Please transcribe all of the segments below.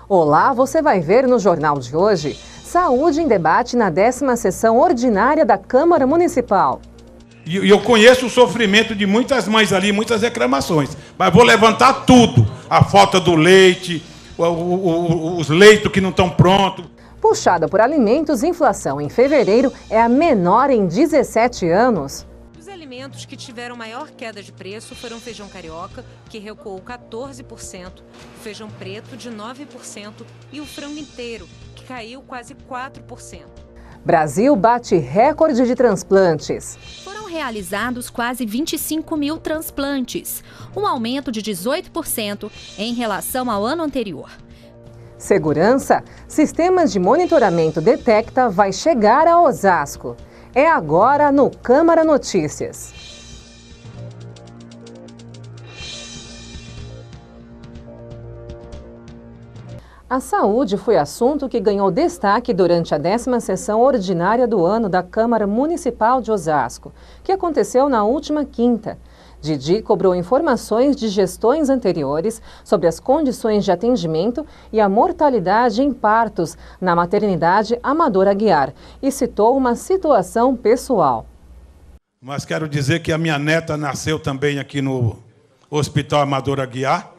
Olá, você vai ver no Jornal de hoje: Saúde em debate na 10ª sessão ordinária da Câmara Municipal. E eu conheço o sofrimento de muitas mães ali, muitas reclamações, mas vou levantar tudo. A falta do leite, os leitos que não estão prontos. Puxada por alimentos, inflação em fevereiro é a menor em 17 anos. Os alimentos que tiveram maior queda de preço foram o feijão carioca, que recuou 14%, o feijão preto de 9% e o frango inteiro, que caiu quase 4%. Brasil bate recorde de transplantes. Foram realizados quase 25 mil transplantes, um aumento de 18% em relação ao ano anterior. Segurança, sistemas de monitoramento detecta vai chegar a Osasco. É agora no Câmara Notícias. A saúde foi assunto que ganhou destaque durante a 10ª sessão ordinária do ano da Câmara Municipal de Osasco, que aconteceu na última quinta. Didi cobrou informações de gestões anteriores sobre as condições de atendimento e a mortalidade em partos na maternidade Amador Aguiar e citou uma situação pessoal. Mas quero dizer que a minha neta nasceu também aqui no Hospital Amador Aguiar,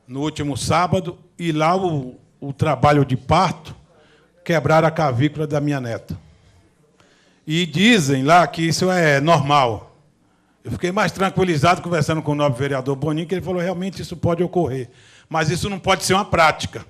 no último sábado, e lá o trabalho de parto quebraram a clavícula da minha neta. E dizem lá que isso é normal. Eu fiquei mais tranquilizado conversando com o nobre vereador Boninho, que ele falou realmente isso pode ocorrer. Mas isso não pode ser uma prática.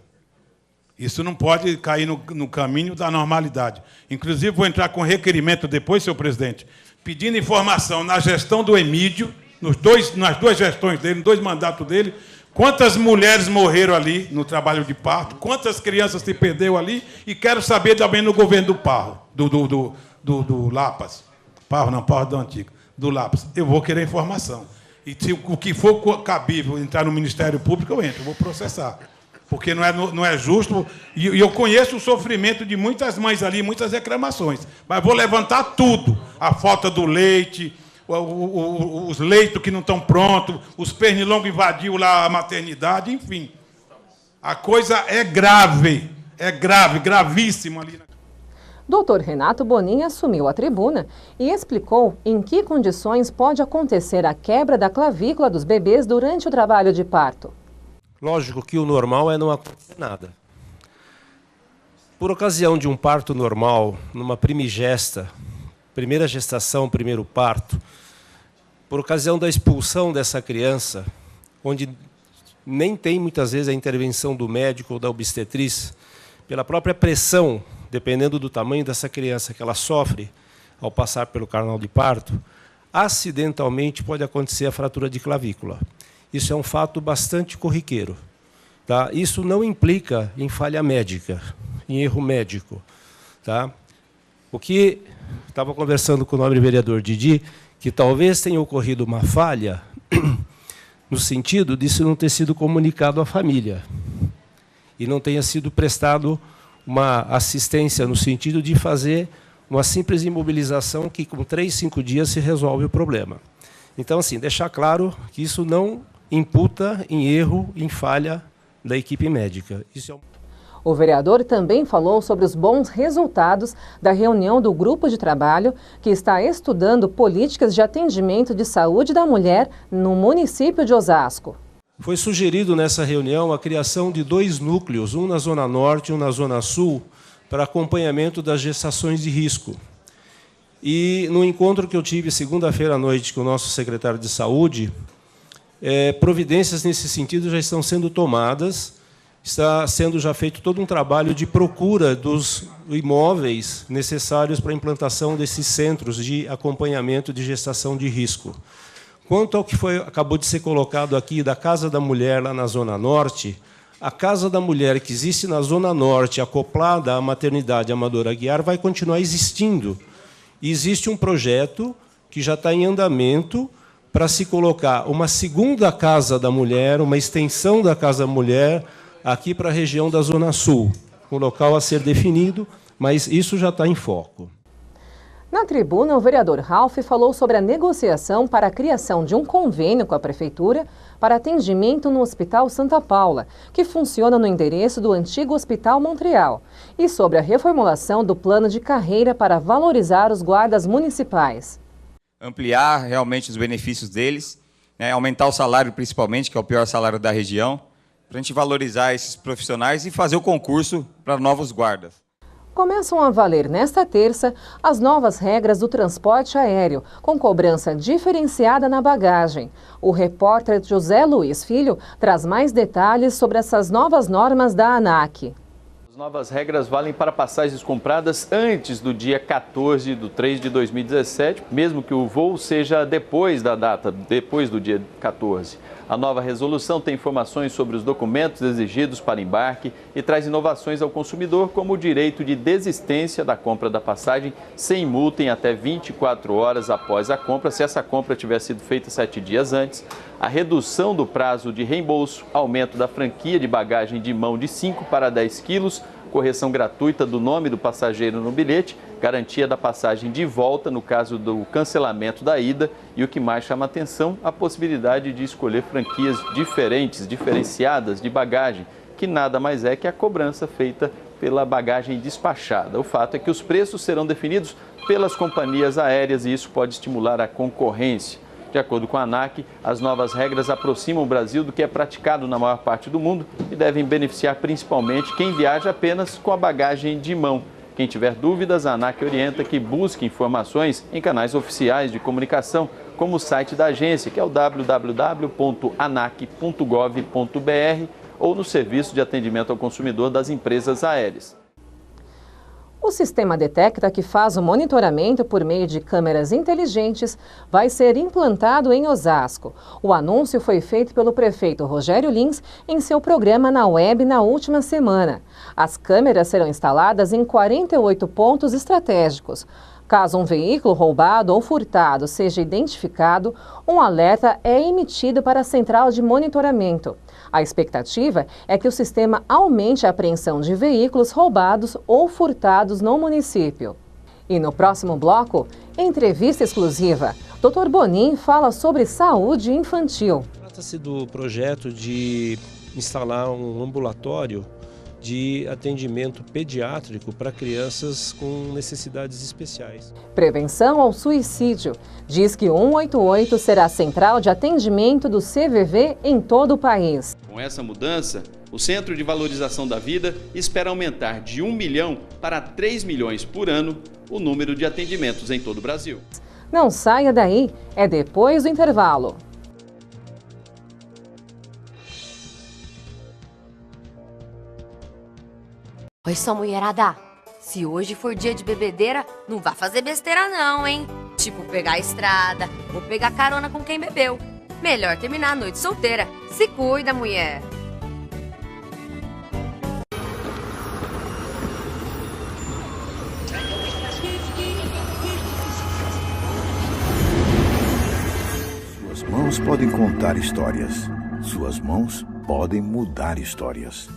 Isso não pode cair no caminho da normalidade. Inclusive, vou entrar com requerimento depois, senhor presidente, pedindo informação na gestão do Emídio, nas duas gestões dele, nos 2 mandatos dele, quantas mulheres morreram ali no trabalho de parto, quantas crianças se perdeu ali, e quero saber também no governo do Parro, do Lapas. Parro não, Parro do Antigo. Do Lapas. Eu vou querer informação. E se o que for cabível entrar no Ministério Público, eu entro, eu vou processar. Porque não é justo. E eu conheço o sofrimento de muitas mães ali, muitas reclamações. Mas vou levantar tudo. A falta do leite, os leitos que não estão prontos, os pernilongos invadiu lá a maternidade, enfim. A coisa é grave, gravíssima ali. Dr. Renato Bonin assumiu a tribuna e explicou em que condições pode acontecer a quebra da clavícula dos bebês durante o trabalho de parto. Lógico que o normal é não acontecer nada. Por ocasião de um parto normal, numa primigesta, primeira gestação, primeiro parto, por ocasião da expulsão dessa criança, onde nem tem muitas vezes a intervenção do médico ou da obstetriz, pela própria pressão, dependendo do tamanho dessa criança que ela sofre ao passar pelo canal de parto, acidentalmente pode acontecer a fratura de clavícula. Isso é um fato bastante corriqueiro. Tá? Isso não implica em falha médica, em erro médico. Tá? O que estava conversando com o nobre vereador Didi, que talvez tenha ocorrido uma falha no sentido disso não ter sido comunicado à família e não tenha sido prestado uma assistência no sentido de fazer uma simples imobilização que com 3, 5 dias se resolve o problema. Então, assim, deixar claro que isso não imputa em erro, em falha da equipe médica. Isso é O vereador também falou sobre os bons resultados da reunião do grupo de trabalho que está estudando políticas de atendimento de saúde da mulher no município de Osasco. Foi sugerido nessa reunião a criação de 2 núcleos, um na Zona Norte e um na Zona Sul, para acompanhamento das gestações de risco. E no encontro que eu tive segunda-feira à noite com o nosso secretário de Saúde, providências nesse sentido já estão sendo tomadas, está sendo já feito todo um trabalho de procura dos imóveis necessários para a implantação desses centros de acompanhamento de gestação de risco. Quanto ao que acabou de ser colocado aqui da Casa da Mulher, lá na Zona Norte, a Casa da Mulher que existe na Zona Norte, acoplada à maternidade Amador Aguiar, vai continuar existindo. E existe um projeto que já está em andamento para se colocar uma segunda Casa da Mulher, uma extensão da Casa da Mulher, aqui para a região da Zona Sul. Um local a ser definido, mas isso já está em foco. Na tribuna, o vereador Ralph falou sobre a negociação para a criação de um convênio com a Prefeitura para atendimento no Hospital Santa Paula, que funciona no endereço do antigo Hospital Montreal, e sobre a reformulação do plano de carreira para valorizar os guardas municipais. Ampliar realmente os benefícios deles, né, aumentar o salário principalmente, que é o pior salário da região, para a gente valorizar esses profissionais e fazer o concurso para novos guardas. Começam a valer nesta terça as novas regras do transporte aéreo, com cobrança diferenciada na bagagem. O repórter José Luiz Filho traz mais detalhes sobre essas novas normas da ANAC. As novas regras valem para passagens compradas antes do dia 14 de 3 de 2017, mesmo que o voo seja depois da data, depois do dia 14. A nova resolução tem informações sobre os documentos exigidos para embarque e traz inovações ao consumidor, como o direito de desistência da compra da passagem sem multa em até 24 horas após a compra, se essa compra tiver sido feita 7 dias antes, a redução do prazo de reembolso, aumento da franquia de bagagem de mão de 5 para 10 quilos, correção gratuita do nome do passageiro no bilhete, garantia da passagem de volta no caso do cancelamento da ida e o que mais chama atenção, a possibilidade de escolher franquias diferenciadas de bagagem, que nada mais é que a cobrança feita pela bagagem despachada. O fato é que os preços serão definidos pelas companhias aéreas e isso pode estimular a concorrência. De acordo com a ANAC, as novas regras aproximam o Brasil do que é praticado na maior parte do mundo e devem beneficiar principalmente quem viaja apenas com a bagagem de mão. Quem tiver dúvidas, a ANAC orienta que busque informações em canais oficiais de comunicação, como o site da agência, que é o www.anac.gov.br, ou no Serviço de Atendimento ao Consumidor das empresas aéreas. O sistema Detecta, que faz o monitoramento por meio de câmeras inteligentes, vai ser implantado em Osasco. O anúncio foi feito pelo prefeito Rogério Lins em seu programa na web na última semana. As câmeras serão instaladas em 48 pontos estratégicos. Caso um veículo roubado ou furtado seja identificado, um alerta é emitido para a central de monitoramento. A expectativa é que o sistema aumente a apreensão de veículos roubados ou furtados no município. E no próximo bloco, entrevista exclusiva. Dr. Bonin fala sobre saúde infantil. Trata-se do projeto de instalar um ambulatório de atendimento pediátrico para crianças com necessidades especiais. Prevenção ao suicídio. Diz que 188 será a central de atendimento do CVV em todo o país. Com essa mudança, o Centro de Valorização da Vida espera aumentar de 1 milhão para 3 milhões por ano o número de atendimentos em todo o Brasil. Não saia daí, é depois do intervalo. Oi, só mulherada, se hoje for dia de bebedeira, não vá fazer besteira não, hein? Tipo pegar a estrada ou pegar carona com quem bebeu. Melhor terminar a noite solteira. Se cuida, mulher! Suas mãos podem contar histórias. Suas mãos podem mudar histórias.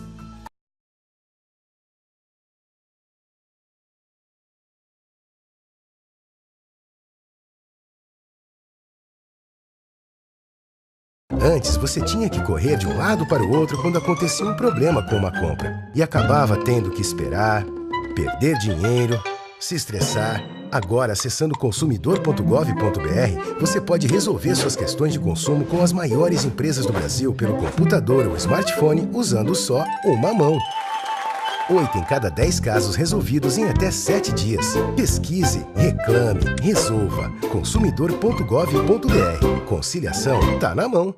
Antes, você tinha que correr de um lado para o outro quando acontecia um problema com uma compra. E acabava tendo que esperar, perder dinheiro, se estressar. Agora, acessando consumidor.gov.br, você pode resolver suas questões de consumo com as maiores empresas do Brasil pelo computador ou smartphone usando só uma mão. 8 em cada 10 casos resolvidos em até 7 dias. Pesquise, reclame, resolva. Consumidor.gov.br. Conciliação tá na mão.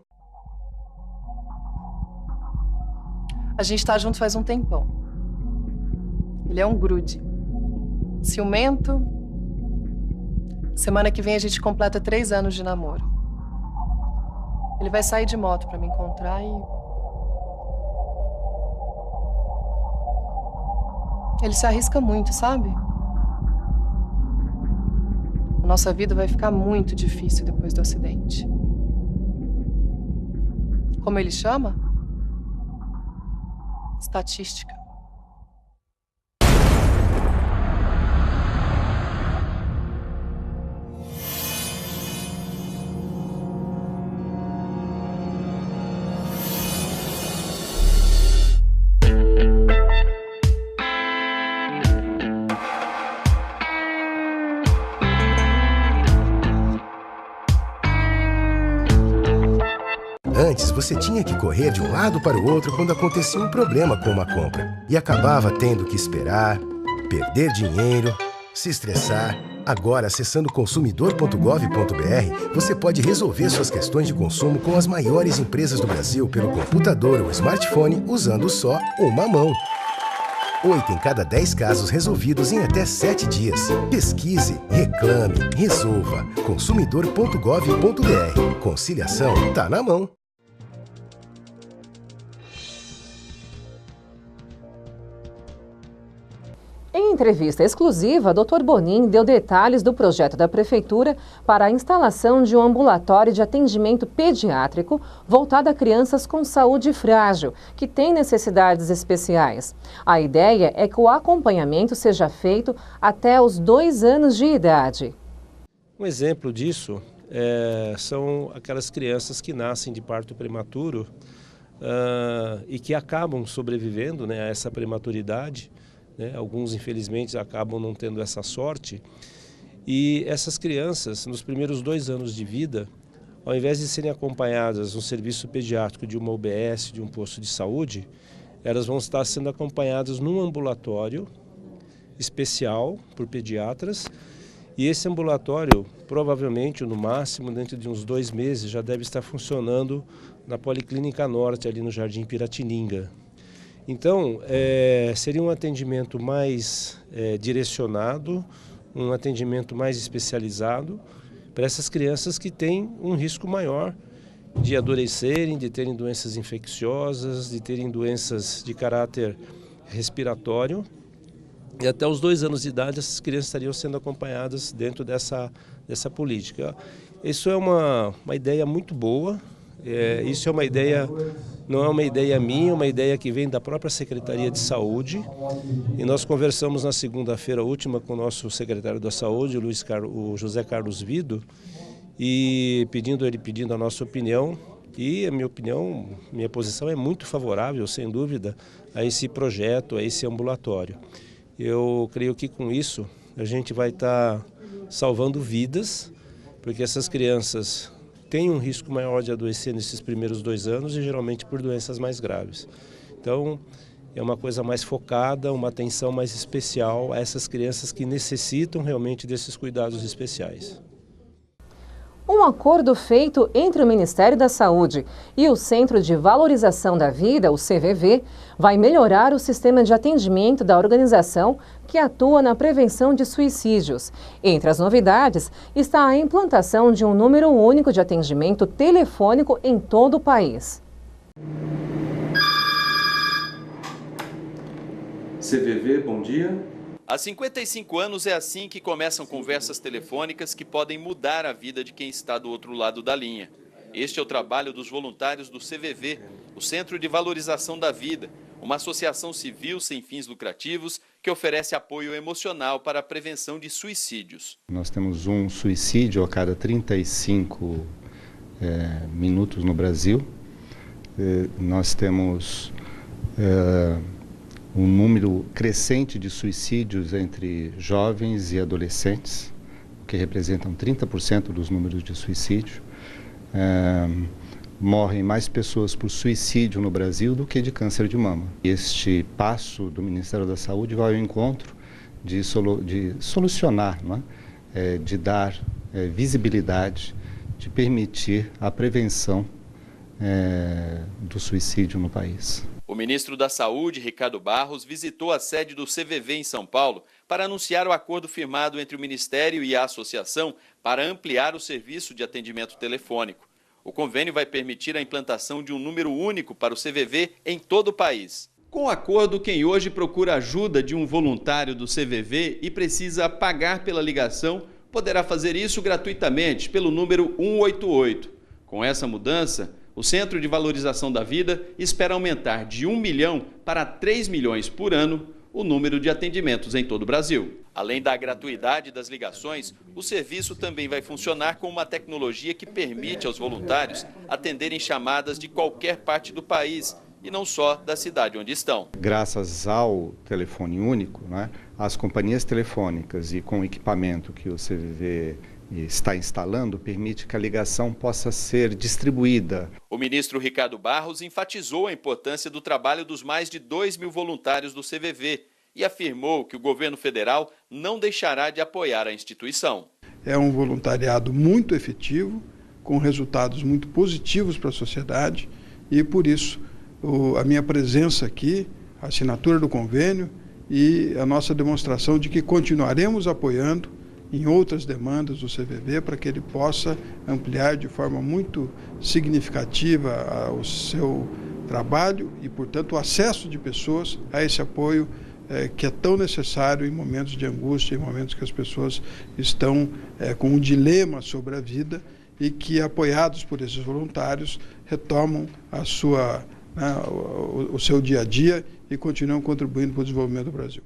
A gente tá junto faz um tempão. Ele é um grude. Ciumento. Semana que vem a gente completa 3 anos de namoro. Ele vai sair de moto pra me encontrar e... ele se arrisca muito, sabe? A nossa vida vai ficar muito difícil depois do acidente. Como ele chama? Estatística. você tinha que correr de um lado para o outro quando acontecia um problema com uma compra. E acabava tendo que esperar, perder dinheiro, se estressar. Agora, acessando consumidor.gov.br, você pode resolver suas questões de consumo com as maiores empresas do Brasil pelo computador ou smartphone usando só uma mão. 8 em cada 10 casos resolvidos em até 7 dias. Pesquise, reclame, resolva. Consumidor.gov.br. Conciliação tá na mão. Em entrevista exclusiva, Dr. Bonin deu detalhes do projeto da Prefeitura para a instalação de um ambulatório de atendimento pediátrico voltado a crianças com saúde frágil, que têm necessidades especiais. A ideia é que o acompanhamento seja feito até os 2 anos de idade. Um exemplo disso são aquelas crianças que nascem de parto prematuro e que acabam sobrevivendo, né, a essa prematuridade. Alguns, infelizmente, acabam não tendo essa sorte. E essas crianças, nos primeiros 2 anos de vida, ao invés de serem acompanhadas no serviço pediátrico de uma UBS, de um posto de saúde, elas vão estar sendo acompanhadas num ambulatório especial por pediatras. E esse ambulatório, provavelmente, no máximo, dentro de uns 2 meses, já deve estar funcionando na Policlínica Norte, ali no Jardim Piratininga. Então, seria um atendimento mais direcionado, um atendimento mais especializado para essas crianças que têm um risco maior de adoecerem, de terem doenças infecciosas, de terem doenças de caráter respiratório. E até os 2 anos de idade, essas crianças estariam sendo acompanhadas dentro dessa política. Isso é uma ideia muito boa. Isso é uma ideia, não é uma ideia minha, é uma ideia que vem da própria Secretaria de Saúde. E nós conversamos na segunda-feira última com o nosso secretário da Saúde, o José Carlos Vido, e pedindo a nossa opinião. E a minha posição é muito favorável, sem dúvida, a esse projeto, a esse ambulatório. Eu creio que com isso a gente vai estar salvando vidas, porque essas crianças têm um risco maior de adoecer nesses primeiros 2 anos e geralmente por doenças mais graves. Então, é uma coisa mais focada, uma atenção mais especial a essas crianças que necessitam realmente desses cuidados especiais. Um acordo feito entre o Ministério da Saúde e o Centro de Valorização da Vida, o CVV, vai melhorar o sistema de atendimento da organização que atua na prevenção de suicídios. Entre as novidades está a implantação de um número único de atendimento telefônico em todo o país. CVV, bom dia. Há 55 anos é assim que começam conversas telefônicas que podem mudar a vida de quem está do outro lado da linha. Este é o trabalho dos voluntários do CVV, o Centro de Valorização da Vida, uma associação civil sem fins lucrativos que oferece apoio emocional para a prevenção de suicídios. Nós temos um suicídio a cada 35 minutos no Brasil. Nós temos um número crescente de suicídios entre jovens e adolescentes, que representam 30% dos números de suicídio. Morrem mais pessoas por suicídio no Brasil do que de câncer de mama. Este passo do Ministério da Saúde vai ao encontro de solucionar, não é? De dar visibilidade, de permitir a prevenção do suicídio no país. O ministro da Saúde, Ricardo Barros, visitou a sede do CVV em São Paulo para anunciar o acordo firmado entre o Ministério e a associação para ampliar o serviço de atendimento telefônico. O convênio vai permitir a implantação de um número único para o CVV em todo o país. Com o acordo, quem hoje procura ajuda de um voluntário do CVV e precisa pagar pela ligação, poderá fazer isso gratuitamente pelo número 188. Com essa mudança, o Centro de Valorização da Vida espera aumentar de 1 milhão para 3 milhões por ano o número de atendimentos em todo o Brasil. Além da gratuidade das ligações, o serviço também vai funcionar com uma tecnologia que permite aos voluntários atenderem chamadas de qualquer parte do país e não só da cidade onde estão. Graças ao telefone único, né, as companhias telefônicas e com o equipamento que o CVV está instalando permite que a ligação possa ser distribuída. O ministro Ricardo Barros enfatizou a importância do trabalho dos mais de 2.000 voluntários do CVV e afirmou que o governo federal não deixará de apoiar a instituição. É um voluntariado muito efetivo, com resultados muito positivos para a sociedade e, por isso, a minha presença aqui, a assinatura do convênio e a nossa demonstração de que continuaremos apoiando em outras demandas do CVV para que ele possa ampliar de forma muito significativa o seu trabalho e, portanto, o acesso de pessoas a esse apoio que é tão necessário em momentos de angústia, em momentos que as pessoas estão com um dilema sobre a vida e que, apoiados por esses voluntários, retomam o seu dia a dia e continuam contribuindo para o desenvolvimento do Brasil.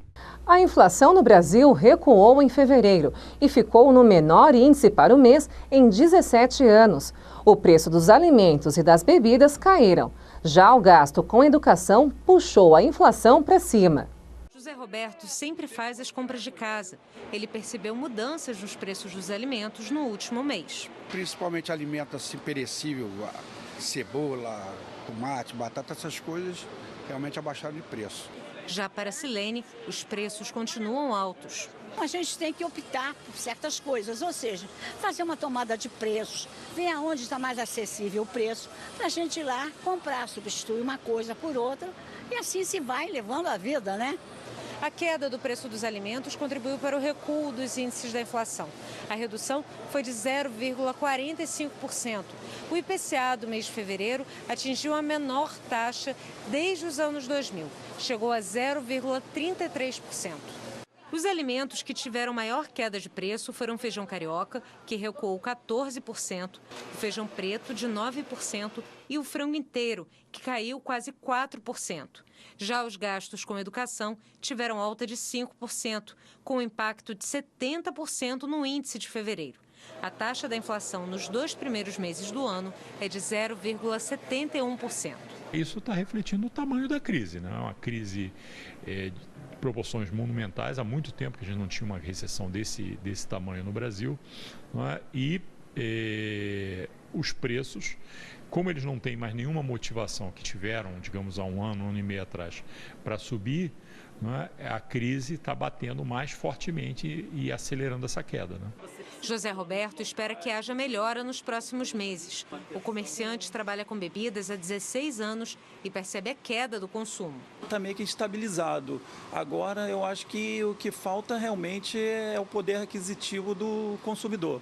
A inflação no Brasil recuou em fevereiro e ficou no menor índice para o mês em 17 anos. O preço dos alimentos e das bebidas caíram. Já o gasto com educação puxou a inflação para cima. José Roberto sempre faz as compras de casa. Ele percebeu mudanças nos preços dos alimentos no último mês. Principalmente alimentos assim, perecíveis, cebola, tomate, batata, essas coisas realmente abaixaram de preço. Já para Silene, os preços continuam altos. A gente tem que optar por certas coisas, ou seja, fazer uma tomada de preços, ver aonde está mais acessível o preço, para a gente ir lá comprar, substituir uma coisa por outra e assim se vai levando a vida, né? A queda do preço dos alimentos contribuiu para o recuo dos índices da inflação. A redução foi de 0,45%. O IPCA do mês de fevereiro atingiu a menor taxa desde os anos 2000. Chegou a 0,33%. Os alimentos que tiveram maior queda de preço foram o feijão carioca, que recuou 14%, o feijão preto de 9% e o frango inteiro, que caiu quase 4%. Já os gastos com educação tiveram alta de 5%, com impacto de 70% no índice de fevereiro. A taxa da inflação nos 2 primeiros meses do ano é de 0,71%. Isso está refletindo o tamanho da crise, né? Uma crise de proporções monumentais. Há muito tempo que a gente não tinha uma recessão desse tamanho no Brasil, não é? E os preços, como eles não têm mais nenhuma motivação que tiveram, digamos, há um ano e meio atrás, para subir, não é? A crise está batendo mais fortemente e acelerando essa queda, né? José Roberto espera que haja melhora nos próximos meses. O comerciante trabalha com bebidas há 16 anos e percebe a queda do consumo. Está meio que estabilizado. Agora, eu acho que o que falta realmente é o poder aquisitivo do consumidor.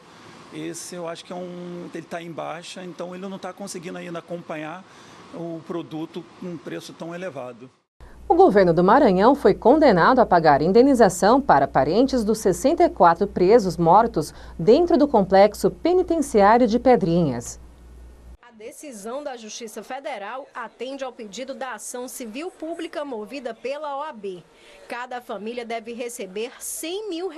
Esse eu acho que ele está em baixa, então ele não está conseguindo ainda acompanhar o produto com um preço tão elevado. O governo do Maranhão foi condenado a pagar indenização para parentes dos 64 presos mortos dentro do complexo penitenciário de Pedrinhas. A decisão da Justiça Federal atende ao pedido da ação civil pública movida pela OAB. Cada família deve receber R$100 mil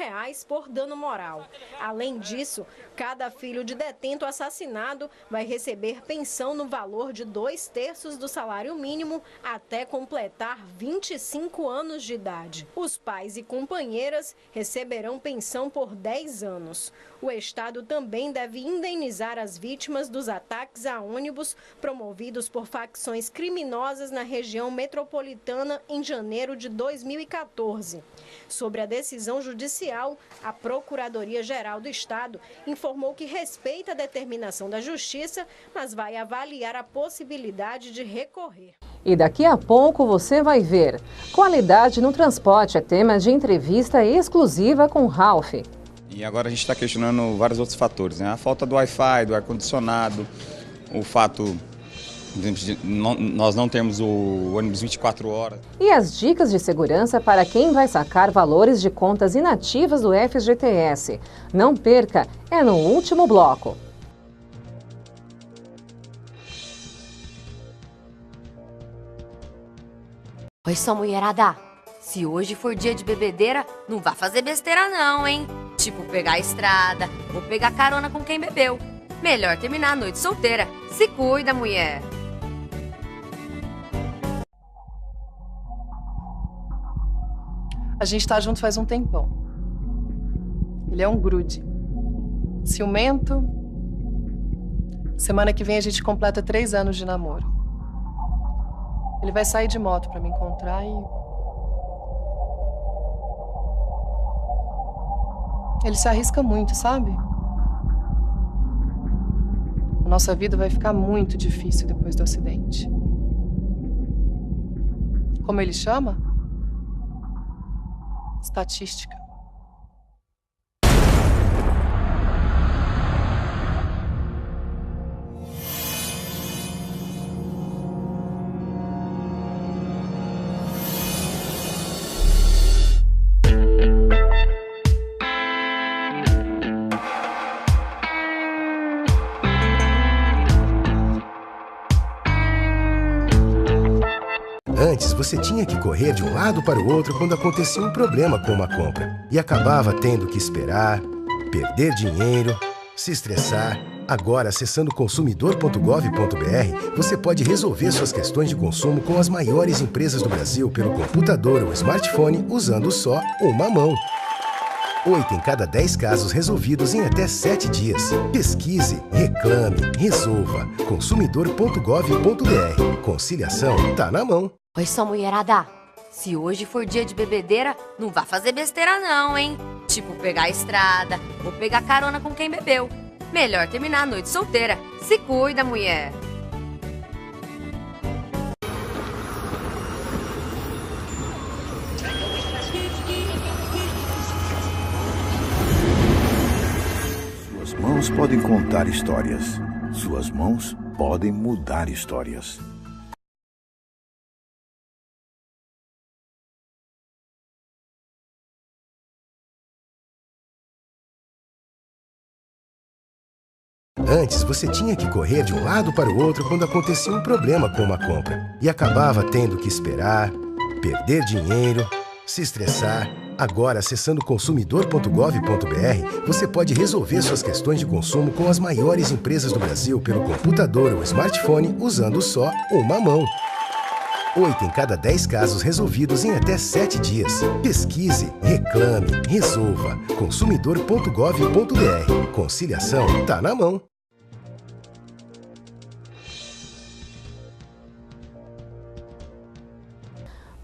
por dano moral. Além disso, cada filho de detento assassinado vai receber pensão no valor de 2/3 do salário mínimo até completar 25 anos de idade. Os pais e companheiras receberão pensão por 10 anos. O Estado também deve indenizar as vítimas dos ataques a ônibus promovidos por facções criminosas na região metropolitana em janeiro de 2014. Sobre a decisão judicial, a Procuradoria-Geral do Estado informou que respeita a determinação da Justiça, mas vai avaliar a possibilidade de recorrer. E daqui a pouco você vai ver. Qualidade no transporte é tema de entrevista exclusiva com Ralph. E agora a gente está questionando vários outros fatores, né? A falta do Wi-Fi, do ar-condicionado, o fato de nós não termos o ônibus 24 horas. E as dicas de segurança para quem vai sacar valores de contas inativas do FGTS. Não perca, é no último bloco. Oi, só mulherada. Se hoje for dia de bebedeira, não vá fazer besteira não, hein? Tipo pegar a estrada ou pegar carona com quem bebeu. Melhor terminar a noite solteira. Se cuida, mulher. A gente tá junto faz um tempão. Ele é um grude. ciumento. Semana que vem a gente completa 3 anos de namoro. Ele vai sair de moto pra me encontrar e... ele se arrisca muito, sabe? A nossa vida vai ficar muito difícil depois do acidente. Como ele chama? Estatística. Antes, você tinha que correr de um lado para o outro quando acontecia um problema com uma compra. E acabava tendo que esperar, perder dinheiro, se estressar. Agora, acessando consumidor.gov.br, você pode resolver suas questões de consumo com as maiores empresas do Brasil pelo computador ou smartphone usando só uma mão. 8 em cada 10 casos resolvidos em até 7 dias. Pesquise, reclame, resolva. Consumidor.gov.br. Conciliação tá na mão. Oi, só mulherada. Se hoje for dia de bebedeira, não vá fazer besteira não, hein? Tipo pegar a estrada ou pegar carona com quem bebeu. Melhor terminar a noite solteira. Se cuida, mulher. Suas mãos podem contar histórias. Suas mãos podem mudar histórias. Antes, você tinha que correr de um lado para o outro quando acontecia um problema com uma compra. E acabava tendo que esperar, perder dinheiro, se estressar. Agora, acessando consumidor.gov.br, você pode resolver suas questões de consumo com as maiores empresas do Brasil pelo computador ou smartphone usando só uma mão. 8 em cada 10 casos resolvidos em até 7 dias. Pesquise, reclame, resolva. Consumidor.gov.br. Conciliação tá na mão.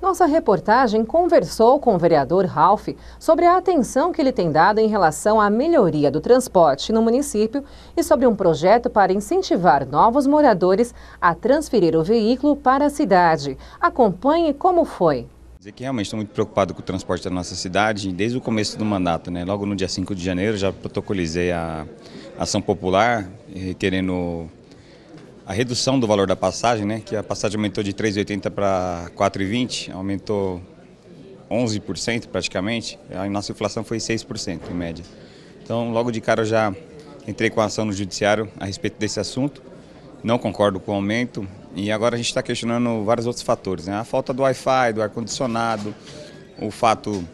Nossa reportagem conversou com o vereador Ralph sobre a atenção que ele tem dado em relação à melhoria do transporte no município e sobre um projeto para incentivar novos moradores a transferir o veículo para a cidade. Acompanhe como foi. Dizer que realmente estou muito preocupado com o transporte da nossa cidade desde o começo do mandato, né? Logo no dia 5 de janeiro já protocolizei a ação popular requerendo a redução do valor da passagem, né? Que a passagem aumentou de R$ 3,80 para R$ 4,20, aumentou 11% praticamente, a nossa inflação foi 6% em média. Então logo de cara eu já entrei com a ação no judiciário a respeito desse assunto, não concordo com o aumento e agora a gente está questionando vários outros fatores, né? A falta do Wi-Fi, do ar-condicionado, o fato,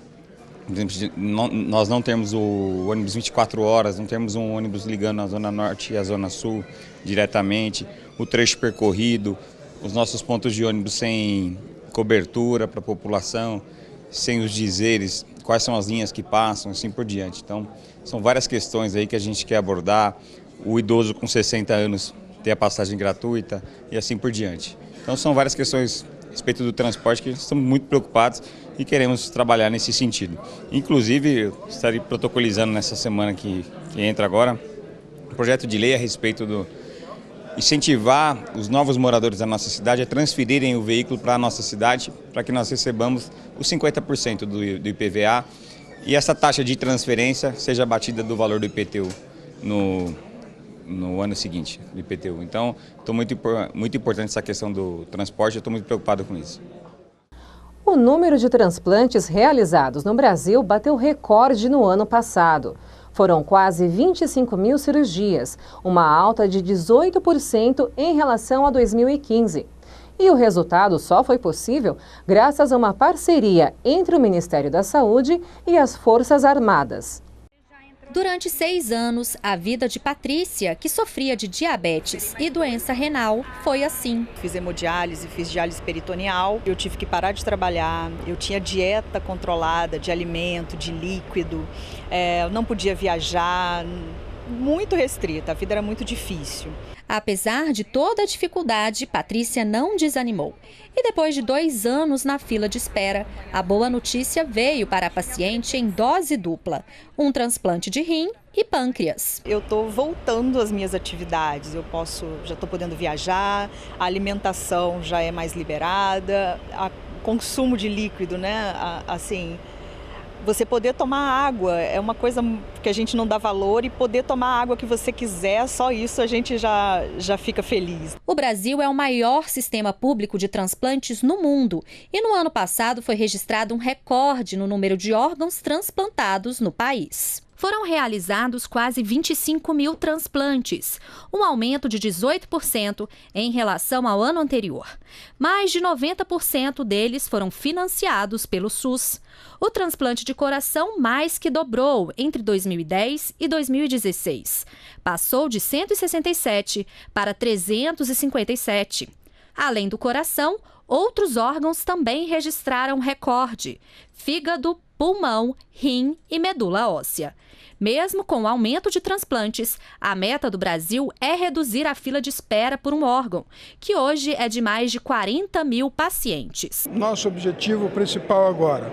por exemplo, de nós não temos o ônibus 24 horas, não temos um ônibus ligando a Zona Norte e a Zona Sul diretamente, o trecho percorrido, os nossos pontos de ônibus sem cobertura para a população, sem os dizeres, quais são as linhas que passam, assim por diante. Então, são várias questões aí que a gente quer abordar, o idoso com 60 anos ter a passagem gratuita e assim por diante. Então, são várias questões a respeito do transporte que estamos muito preocupados e queremos trabalhar nesse sentido. Inclusive, estarei protocolizando nessa semana que entra agora, um projeto de lei a respeito do incentivar os novos moradores da nossa cidade a transferirem o veículo para a nossa cidade, para que nós recebamos os 50% do IPVA e essa taxa de transferência seja abatida do valor do IPTU no ano seguinte, do IPTU. Então, muito importante essa questão do transporte, eu estou muito preocupado com isso. O número de transplantes realizados no Brasil bateu recorde no ano passado. Foram quase 25 mil cirurgias, uma alta de 18% em relação a 2015. E o resultado só foi possível graças a uma parceria entre o Ministério da Saúde e as Forças Armadas. Durante 6 anos, a vida de Patrícia, que sofria de diabetes e doença renal, foi assim. Fiz hemodiálise, fiz diálise peritoneal, eu tive que parar de trabalhar, eu tinha dieta controlada de alimento, de líquido, não podia viajar, muito restrita, a vida era muito difícil. Apesar de toda a dificuldade, Patrícia não desanimou. E depois de 2 anos na fila de espera, a boa notícia veio para a paciente em dose dupla: um transplante de rim e pâncreas. Eu estou voltando às minhas atividades, já estou podendo viajar, a alimentação já é mais liberada, o consumo de líquido, né? Assim, você poder tomar água é uma coisa que a gente não dá valor, e poder tomar a água que você quiser, só isso a gente já fica feliz. O Brasil é o maior sistema público de transplantes no mundo e no ano passado foi registrado um recorde no número de órgãos transplantados no país. Foram realizados quase 25 mil transplantes, um aumento de 18% em relação ao ano anterior. Mais de 90% deles foram financiados pelo SUS. O transplante de coração mais que dobrou entre 2010 e 2016. Passou de 167 para 357. Além do coração, outros órgãos também registraram recorde: fígado, pulmão, rim e medula óssea. Mesmo com o aumento de transplantes, a meta do Brasil é reduzir a fila de espera por um órgão, que hoje é de mais de 40 mil pacientes. Nosso objetivo principal agora,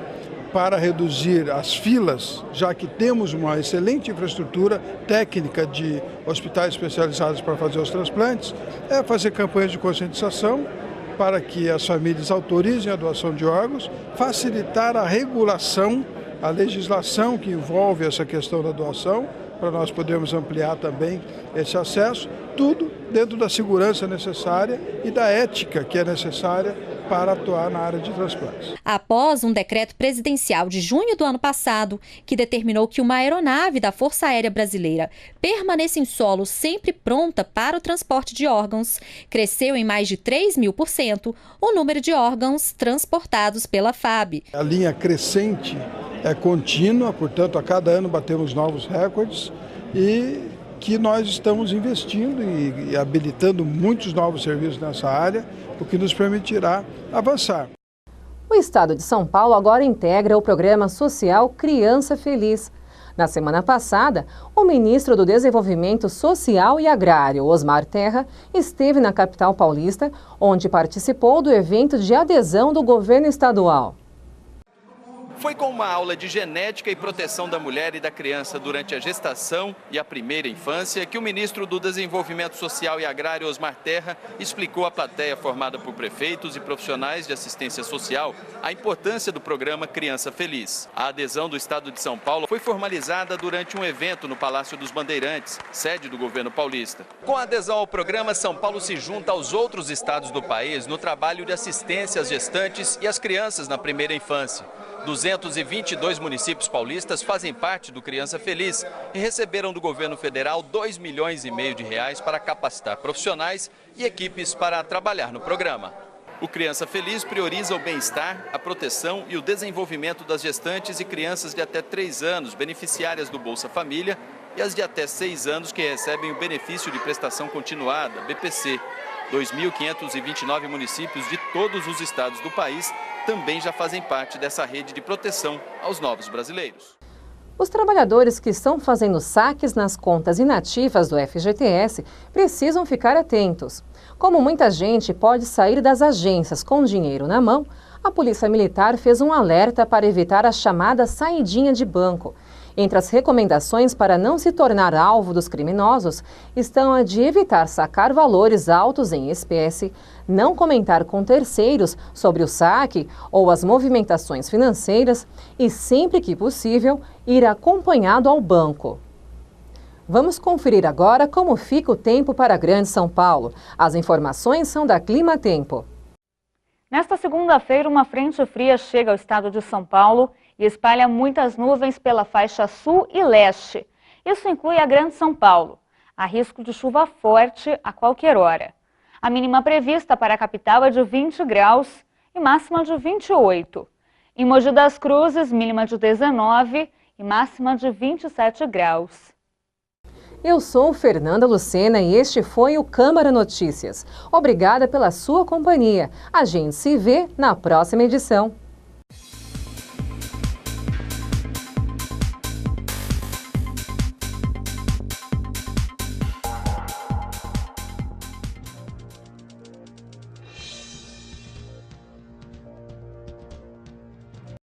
para reduzir as filas, já que temos uma excelente infraestrutura técnica de hospitais especializados para fazer os transplantes, é fazer campanhas de conscientização para que as famílias autorizem a doação de órgãos, facilitar a regulação, a legislação que envolve essa questão da doação, para nós podermos ampliar também esse acesso, tudo dentro da segurança necessária e da ética que é necessária para atuar na área de transplantes. Após um decreto presidencial de junho do ano passado, que determinou que uma aeronave da Força Aérea Brasileira permaneça em solo sempre pronta para o transporte de órgãos, cresceu em mais de 3.000% o número de órgãos transportados pela FAB. A linha crescente é contínua, portanto, a cada ano batemos novos recordes, e que nós estamos investindo e habilitando muitos novos serviços nessa área, o que nos permitirá avançar. O estado de São Paulo agora integra o programa social Criança Feliz. Na semana passada, o ministro do Desenvolvimento Social e Agrário, Osmar Terra, esteve na capital paulista, onde participou do evento de adesão do governo estadual. Foi com uma aula de genética e proteção da mulher e da criança durante a gestação e a primeira infância que o ministro do Desenvolvimento Social e Agrário, Osmar Terra, explicou à plateia formada por prefeitos e profissionais de assistência social a importância do programa Criança Feliz. A adesão do estado de São Paulo foi formalizada durante um evento no Palácio dos Bandeirantes, sede do governo paulista. Com a adesão ao programa, São Paulo se junta aos outros estados do país no trabalho de assistência às gestantes e às crianças na primeira infância. 222 municípios paulistas fazem parte do Criança Feliz e receberam do governo federal R$2,5 milhões para capacitar profissionais e equipes para trabalhar no programa. O Criança Feliz prioriza o bem-estar, a proteção e o desenvolvimento das gestantes e crianças de até 3 anos, beneficiárias do Bolsa Família, e as de até 6 anos que recebem o benefício de prestação continuada, BPC. 2.529 municípios de todos os estados do país também já fazem parte dessa rede de proteção aos novos brasileiros. Os trabalhadores que estão fazendo saques nas contas inativas do FGTS precisam ficar atentos. Como muita gente pode sair das agências com dinheiro na mão, a Polícia Militar fez um alerta para evitar a chamada saidinha de banco. Entre as recomendações para não se tornar alvo dos criminosos estão a de evitar sacar valores altos em espécie, não comentar com terceiros sobre o saque ou as movimentações financeiras e, sempre que possível, ir acompanhado ao banco. Vamos conferir agora como fica o tempo para a Grande São Paulo. As informações são da Clima Tempo. Nesta segunda-feira, uma frente fria chega ao estado de São Paulo e espalha muitas nuvens pela faixa sul e leste. Isso inclui a Grande São Paulo. Há risco de chuva forte a qualquer hora. A mínima prevista para a capital é de 20 graus e máxima de 28. Em Mogi das Cruzes, mínima de 19 e máxima de 27 graus. Eu sou Fernanda Lucena e este foi o Câmara Notícias. Obrigada pela sua companhia. A gente se vê na próxima edição.